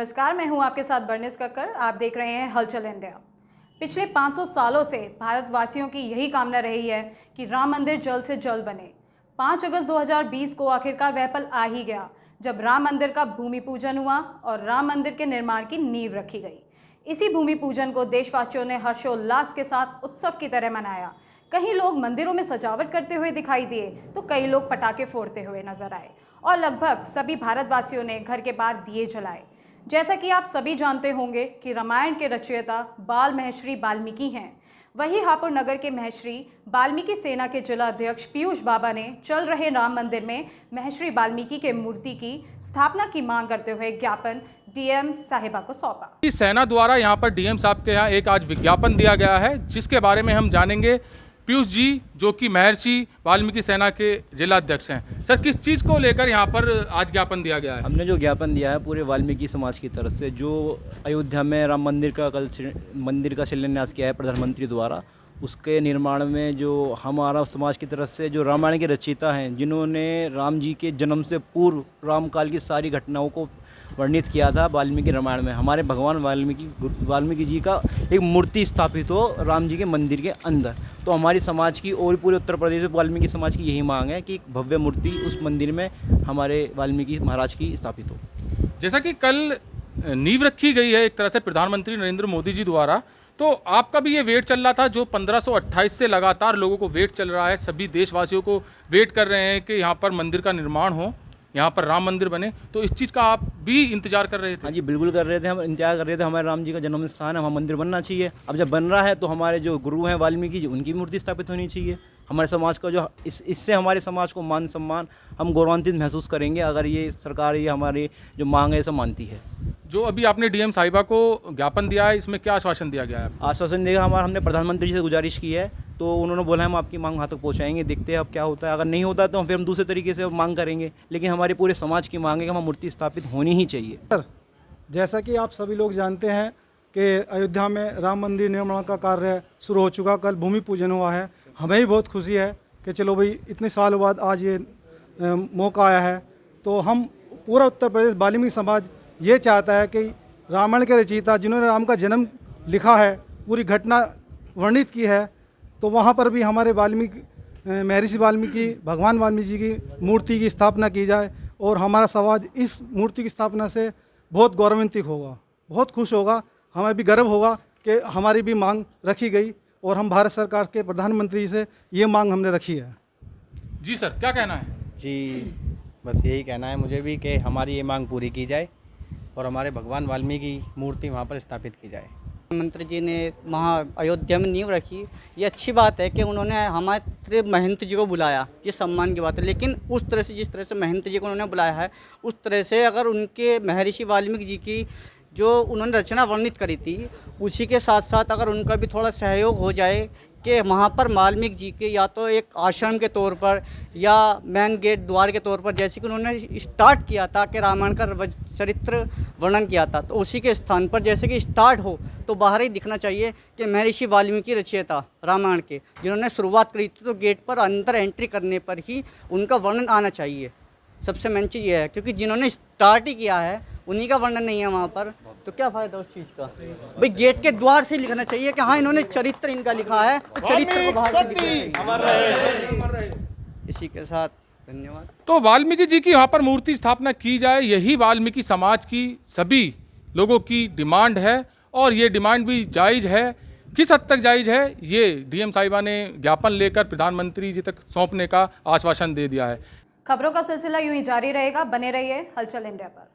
नमस्कार, मैं हूं आपके साथ बर्निस कक्कर। आप देख रहे हैं हलचल इंडिया। पिछले 500 सालों से भारतवासियों की यही कामना रही है कि राम मंदिर जल्द से जल्द बने। 5 अगस्त 2020 को आखिरकार वह पल आ ही गया जब राम मंदिर का भूमि पूजन हुआ और राम मंदिर के निर्माण की नींव रखी गई। इसी भूमि पूजन को देशवासियों ने हर्षोल्लास के साथ उत्सव की तरह मनाया। कई लोग मंदिरों में सजावट करते हुए दिखाई दिए तो कई लोग पटाखे फोड़ते हुए नजर आए और लगभग सभी भारतवासियों ने घर के बाहर दिए जलाए। जैसा कि आप सभी जानते होंगे कि रामायण के रचयिता बाल महर्षि वाल्मीकि हैं। वही हापुड़ नगर के महर्षि वाल्मीकि सेना के जिला अध्यक्ष पीयूष बाबा ने चल रहे राम मंदिर में महर्षि वाल्मीकि के मूर्ति की स्थापना की मांग करते हुए ज्ञापन डीएम साहिबा को सौंपा। सेना द्वारा यहाँ पर डीएम साहब के यहाँ एक आज विज्ञापन दिया गया है, जिसके बारे में हम जानेंगे पीयूष जी, जो कि महर्षि वाल्मीकि सेना के जिला अध्यक्ष हैं। सर, किस चीज़ को लेकर यहाँ पर आज ज्ञापन दिया गया है? हमने जो ज्ञापन दिया है पूरे वाल्मीकि समाज की तरफ से, जो अयोध्या में राम मंदिर का मंदिर का शिलान्यास किया है प्रधानमंत्री द्वारा, उसके निर्माण में जो हमारा समाज की तरफ से जो रामायण के रचयिता हैं, जिन्होंने राम जी के जन्म से पूर्व रामकाल की सारी घटनाओं को वर्णित किया था वाल्मीकि रामायण में, हमारे भगवान वाल्मीकि जी का एक मूर्ति स्थापित हो राम जी के मंदिर के अंदर। तो हमारी समाज की और पूरे उत्तर प्रदेश में वाल्मीकि समाज की यही मांग है कि भव्य मूर्ति उस मंदिर में हमारे वाल्मीकि महाराज की स्थापित हो। जैसा कि कल नींव रखी गई है एक तरह से प्रधानमंत्री नरेंद्र मोदी जी द्वारा, तो आपका भी ये वेट चल रहा था, जो 1528 से लगातार लोगों को वेट चल रहा है, सभी देशवासियों को वेट कर रहे हैं कि यहाँ पर मंदिर का निर्माण हो, यहाँ पर राम मंदिर बने, तो इस चीज़ का आप भी इंतजार कर रहे थे? हाँ जी, बिल्कुल कर रहे थे, हम इंतजार कर रहे थे। हमारे राम जी का जन्म स्थान है, वहाँ मंदिर बनना चाहिए। अब जब बन रहा है तो हमारे जो गुरु हैं वाल्मीकि जी, उनकी मूर्ति स्थापित होनी चाहिए। हमारे समाज का जो इससे हमारे समाज को मान सम्मान, हम गौरवान्वित महसूस करेंगे अगर ये सरकार ये हमारी जो मांग है इसे मानती है। जो अभी आपने डीएम साहिबा को ज्ञापन दिया है, इसमें क्या आश्वासन दिया गया है? आश्वासन देगा हमने प्रधानमंत्री जी से गुजारिश की है, तो उन्होंने बोला हम आपकी मांग वहाँ तक पहुँचाएंगे। देखते हैं अब क्या होता है, अगर नहीं होता तो फिर हम दूसरे तरीके से मांग करेंगे, लेकिन हमारे पूरे समाज की मांग है कि हमारी मूर्ति स्थापित होनी ही चाहिए। सर, जैसा कि आप सभी लोग जानते हैं कि अयोध्या में राम मंदिर निर्माण का कार्य शुरू हो चुका, कल भूमि पूजन हुआ है। हमें भी बहुत खुशी है कि चलो भाई इतने साल बाद आज ये मौका आया है। तो हम पूरा उत्तर प्रदेश वाल्मीकि समाज ये चाहता है कि रामायण के रचयिता जिन्होंने राम का जन्म लिखा है, पूरी घटना वर्णित की है, तो वहाँ पर भी हमारे महर्षि वाल्मीकि भगवान वाल्मीकि जी की मूर्ति की स्थापना की जाए और हमारा समाज इस मूर्ति की स्थापना से बहुत गौरवान्वित होगा, बहुत खुश होगा। हमें भी गर्व होगा कि हमारी भी मांग रखी गई और हम भारत सरकार के प्रधानमंत्री से ये मांग हमने रखी है। जी सर, क्या कहना है? जी, बस यही कहना है मुझे भी कि हमारी ये मांग पूरी की जाए और हमारे भगवान वाल्मीकि मूर्ति वहाँ पर स्थापित की जाए। मंत्री जी ने वहाँ अयोध्या में नींव रखी, ये अच्छी बात है कि उन्होंने हमारे महंत जी को बुलाया, ये सम्मान की बात है। लेकिन उस तरह से जिस तरह से महंत जी को उन्होंने बुलाया है, उस तरह से अगर उनके महर्षि वाल्मीकि जी की जो उन्होंने रचना वर्णित करी थी, उसी के साथ साथ अगर उनका भी थोड़ा सहयोग हो जाए कि वहाँ पर वाल्मीकि जी के या तो एक आश्रम के तौर पर या मेन गेट द्वार के तौर पर, जैसे कि उन्होंने स्टार्ट किया था कि रामायण का चरित्र वर्णन किया था, तो उसी के स्थान पर जैसे कि स्टार्ट हो तो बाहर ही दिखना चाहिए कि महर्षि वाल्मीकि रचयिता रामायण के जिन्होंने शुरुआत करी थी, तो गेट पर अंदर एंट्री करने पर ही उनका वर्णन आना चाहिए। सबसे मेन चीज़ ये है, क्योंकि जिन्होंने स्टार्ट ही किया है उन्हीं का वर्णन नहीं है वहाँ पर, तो क्या फ़ायदा उस चीज़ का? भाई गेट के द्वार से लिखना चाहिए कि हाँ इन्होंने चरित्र इनका लिखा है, तो चरित्र को बाहर से लिखना चाहिए। इसी के साथ धन्यवाद। तो वाल्मीकि जी की यहाँ पर मूर्ति स्थापना की जाए, यही वाल्मीकि समाज की सभी लोगों की डिमांड है और ये डिमांड भी जायज़ है। किस हद तक जायज़ है, ये डीएम साहिबा ने ज्ञापन लेकर प्रधानमंत्री जी तक सौंपने का आश्वासन दे दिया है। खबरों का सिलसिला यूं ही जारी रहेगा, बने रहिए हलचल इंडिया पर।